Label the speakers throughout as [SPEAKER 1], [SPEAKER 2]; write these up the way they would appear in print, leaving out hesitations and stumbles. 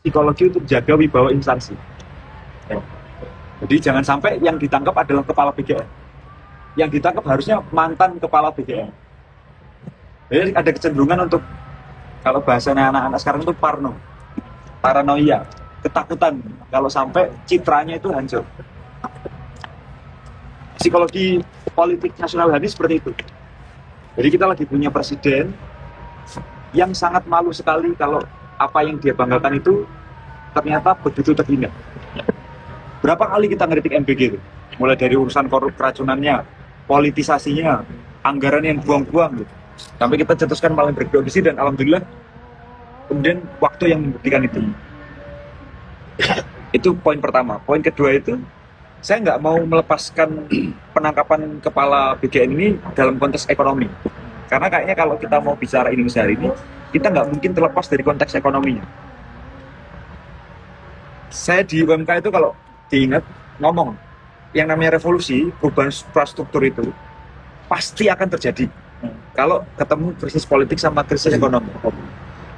[SPEAKER 1] psikologi untuk jaga wibawa instansi. Jadi jangan sampai yang ditangkap adalah kepala BGN. Yang ditangkap harusnya mantan kepala BGN. Jadi ada kecenderungan untuk, kalau bahasanya anak-anak sekarang itu paranoia, ketakutan kalau sampai citranya itu hancur. Psikologi politik nasional hari ini seperti itu. Jadi kita lagi punya presiden yang sangat malu sekali kalau apa yang dia banggakan itu ternyata begitu terhina. Berapa kali kita ngeritik MBG itu? Mulai dari urusan korup keracunannya, politisasinya, anggaran yang buang-buang gitu. Sampai kita cetuskan paling bergerosi dan alhamdulillah kemudian waktu yang membuktikan itu. Itu poin pertama. Poin kedua itu, saya nggak mau melepaskan penangkapan kepala BGN ini dalam konteks ekonomi. Karena kayaknya kalau kita mau bicara Indonesia hari ini, kita nggak mungkin terlepas dari konteks ekonominya. Saya di UMK itu kalau diingat ngomong, yang namanya revolusi, perubahan infrastruktur itu pasti akan terjadi kalau ketemu krisis politik sama krisis ekonomi.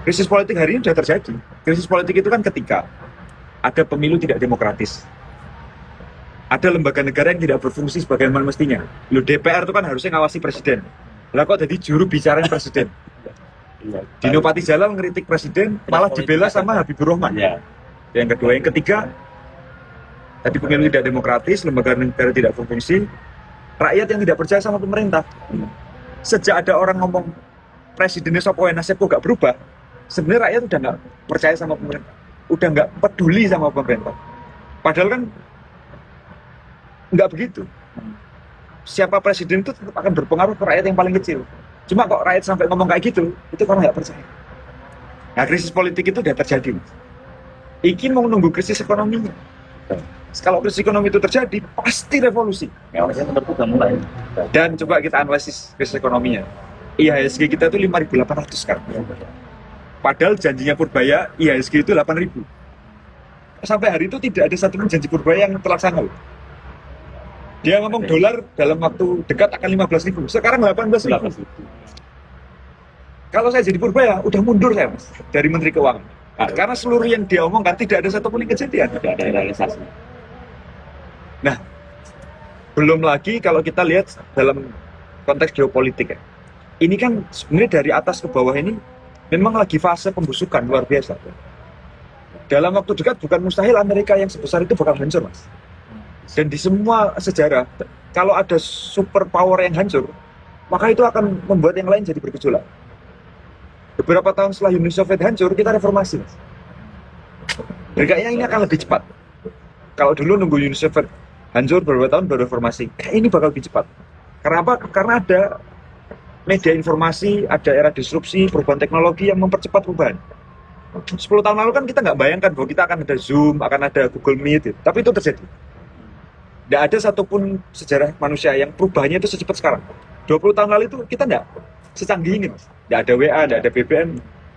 [SPEAKER 1] Krisis politik hari ini sudah terjadi. Krisis politik itu kan ketika ada pemilu tidak demokratis, ada lembaga negara yang tidak berfungsi sebagaimana mestinya. Loh, DPR itu kan harusnya ngawasi presiden. Lah kok jadi juru bicara presiden? Dino Patijalal ngeritik presiden, malah dibela sama Habibur Rahman. Yang kedua, yang ketiga, tadi pemilu tidak demokratis, lembaga negara tidak berfungsi, rakyat yang tidak percaya sama pemerintah. Sejak ada orang ngomong presidennya sopo nasib kok gak berubah, sebenarnya rakyat udah nggak percaya sama pemerintah, udah nggak peduli sama pemerintah. Padahal kan nggak begitu. Siapa presiden itu tetap akan berpengaruh ke rakyat yang paling kecil. Cuma kok rakyat sampai ngomong kayak gitu, itu karena nggak percaya. Nah, krisis politik itu udah terjadi. Iki mau nunggu krisis ekonominya. Kalau krisis ekonomi itu terjadi, pasti revolusi. Dan coba kita analisis krisis ekonominya. IHSG kita itu 5.800 sekarang. Padahal janjinya Purbaya, IHSG itu 8.000. Sampai hari itu tidak ada satupun janji Purbaya yang terlaksana. Dia ngomong dolar dalam waktu dekat akan 15.000. Sekarang 18.000. Kalau saya jadi Purbaya, udah mundur saya, Mas, dari Menteri Keuangan. Nah, karena seluruh yang dia omongkan tidak ada satupun yang kejadian, tidak ada realisasi. Nah, belum lagi kalau kita lihat dalam konteks geopolitik ya. Ini kan sebenarnya dari atas ke bawah ini memang lagi fase pembusukan luar biasa. Dalam waktu dekat bukan mustahil Amerika yang sebesar itu bakal hancur, Mas. Dan di semua sejarah, kalau ada super power yang hancur, maka itu akan membuat yang lain jadi bergejolak. Beberapa tahun setelah Uni Soviet hancur, kita reformasi, Mas. Dan kayaknya ini akan lebih cepat. Kalau dulu nunggu Uni Soviet hancur beberapa tahun baru reformasi, kayak ini bakal lebih cepat. Karena apa? Karena ada media informasi, ada era disrupsi, perubahan teknologi yang mempercepat perubahan. 10 tahun lalu kan kita nggak bayangkan bahwa kita akan ada Zoom, akan ada Google Meet, tapi itu terjadi. Nggak ada satupun sejarah manusia yang perubahannya itu secepat sekarang. 20 tahun lalu itu kita nggak secanggih ini, Mas. Nggak ada WA, nggak ada BBM,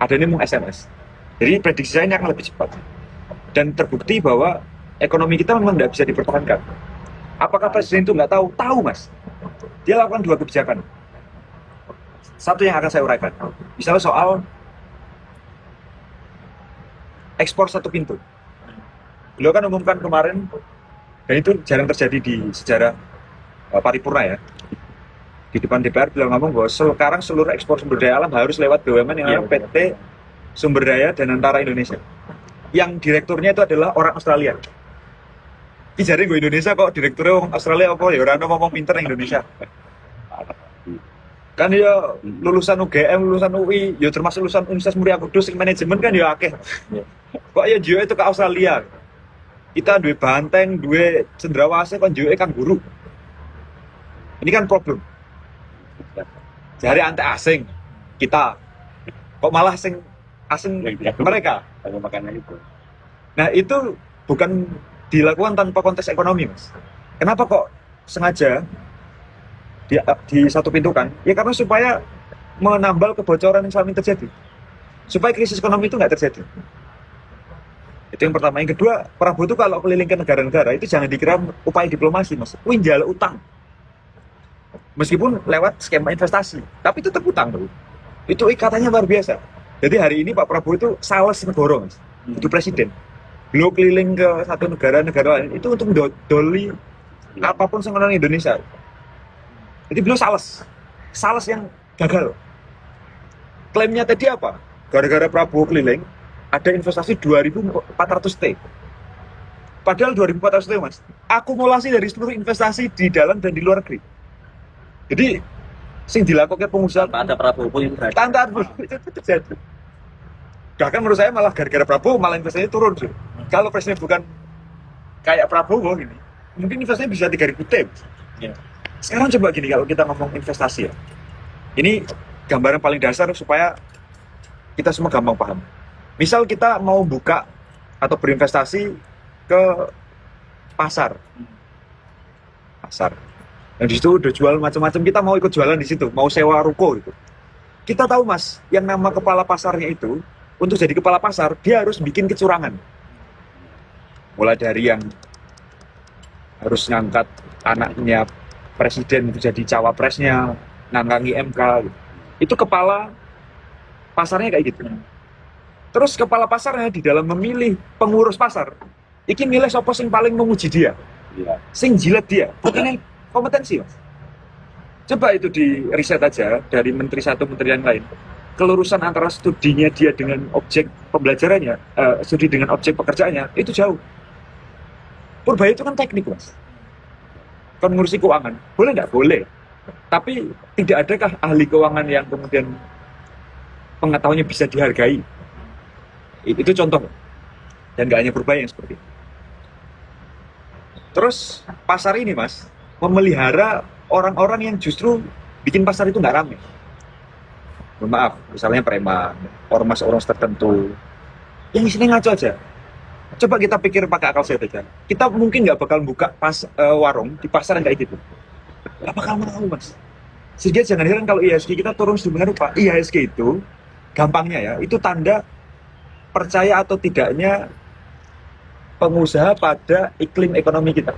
[SPEAKER 1] adanya mau SMS. Jadi prediksi saya ini akan lebih cepat. Dan terbukti bahwa ekonomi kita memang nggak bisa dipertahankan. Apakah presiden itu nggak tahu? Tahu, Mas. Dia lakukan 2 kebijakan. Satu yang akan saya uraikan, misalnya soal ekspor satu pintu. Beliau kan umumkan kemarin, dan itu jarang terjadi di sejarah paripurna ya. Di depan DPR beliau ngomong bahwa sekarang seluruh ekspor sumber daya alam harus lewat BUMN yang namanya PT Sumber Daya dan Antara Indonesia. Yang direkturnya itu adalah orang Australia. Jadi gue Indonesia kok direkturnya orang Australia apa ya orang ngomong pinter Indonesia. Kan ya lulusan UGM, lulusan UI, ya termasuk lulusan Universitas Muria Kudus manajemen kan ya akeh. Kok ya jiwa itu ke Australia. Kita duwe banteng, duwe cendrawasih kan jiwa kan guru. Ini kan problem. Jadi anti asing kita kok malah asing mereka. Nah itu bukan dilakukan tanpa konteks ekonomi, Mas. Kenapa kok sengaja di satu pintu kan? Ya karena supaya menambal kebocoran yang selama ini terjadi, supaya krisis ekonomi itu nggak terjadi. Itu yang pertama. Yang kedua, Prabowo itu kalau keliling ke negara-negara itu jangan dikira upaya diplomasi, Mas. Winjal utang, meskipun lewat skema investasi, tapi itu tetap utang, bro. Itu ikatannya luar biasa. Jadi hari ini Pak Prabowo itu sales negara, Mas. itu presiden. Beliau keliling ke satu negara lain itu untuk doli apapun yang orang Indonesia. Jadi beliau sales yang gagal. Klaimnya tadi apa? Gara-gara Prabowo keliling, ada investasi 2.400 T. Padahal 2.400 T, Mas, akumulasi dari seluruh investasi di dalam dan di luar negeri. Jadi, sing dilakukan pengusaha
[SPEAKER 2] ada Prabowo pun
[SPEAKER 1] tanpa itu terjadi. Bahkan menurut saya malah gara-gara Prabowo malah investasinya turun sih. Kalau presiden bukan kayak Prabowo ini, mungkin investasinya bisa 3.000 T.
[SPEAKER 2] Ya.
[SPEAKER 1] Sekarang coba gini, kalau kita ngomong investasi ya, ini gambaran paling dasar supaya kita semua gampang paham. Misal kita mau buka atau berinvestasi ke pasar, dan di situ udah jual macam-macam, kita mau ikut jualan di situ, mau sewa ruko gitu. Kita tahu, Mas, yang nama kepala pasarnya itu, untuk jadi kepala pasar dia harus bikin kecurangan. Mulai dari yang harus ngangkat anaknya presiden itu jadi cawapresnya, ngangkangi MK gitu. Itu kepala pasarnya kayak gitu. Terus kepala pasarnya di dalam memilih pengurus pasar, iki milih siapa sing paling memuji dia, sing jilat dia. Ini kompetensi, Mas. Coba itu di riset aja dari menteri satu menteri yang lain. Kelurusan antara studinya dia dengan objek pembelajarannya, studi dengan objek pekerjaannya itu jauh. Purbaya itu kan teknik, Mas. Kan ngurusi keuangan, boleh nggak? Boleh. Tapi tidak adakah ahli keuangan yang kemudian pengetahuannya bisa dihargai? Itu contoh. Dan nggak hanya Purbaya yang seperti itu. Terus pasar ini, Mas, memelihara orang-orang yang justru bikin pasar itu nggak rame. Maaf, misalnya preman, ormas-ormas tertentu, yang isinya ngaco aja. Coba kita pikir pakai akal sehat aja. Kita mungkin nggak bakal buka warung di pasar yang kayak gitu. Nggak bakal mau, Mas. Sehingga jangan heran kalau IHSG kita turun sedemikian rupa. IHSG itu, gampangnya ya, itu tanda percaya atau tidaknya pengusaha pada iklim ekonomi kita,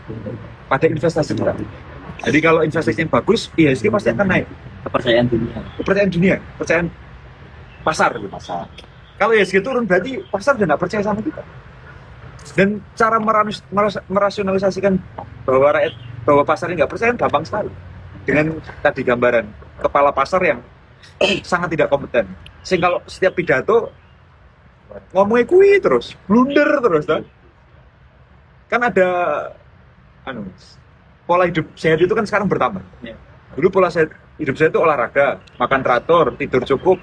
[SPEAKER 1] pada investasi kita. Jadi kalau investasi yang bagus, IHSG pasti akan naik.
[SPEAKER 2] Kepercayaan dunia,
[SPEAKER 1] kepercayaan pasar. Kalau IHSG turun, berarti pasar udah nggak percaya sama kita. Dan cara merasionalisasikan bahwa pasar ini nggak percaya gampang sekali. Dengan tadi gambaran kepala pasar yang sangat tidak kompeten. Sehingga kalau setiap pidato ngomongnya kui terus, blunder terus, kan ada pola hidup sehat itu kan sekarang bertambah. Dulu pola hidup sehat itu olahraga, makan teratur, tidur cukup,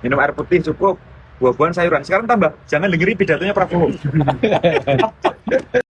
[SPEAKER 1] minum air putih cukup, buah-buahan, sayuran. Sekarang tambah, jangan dengerin pidatonya Prabowo.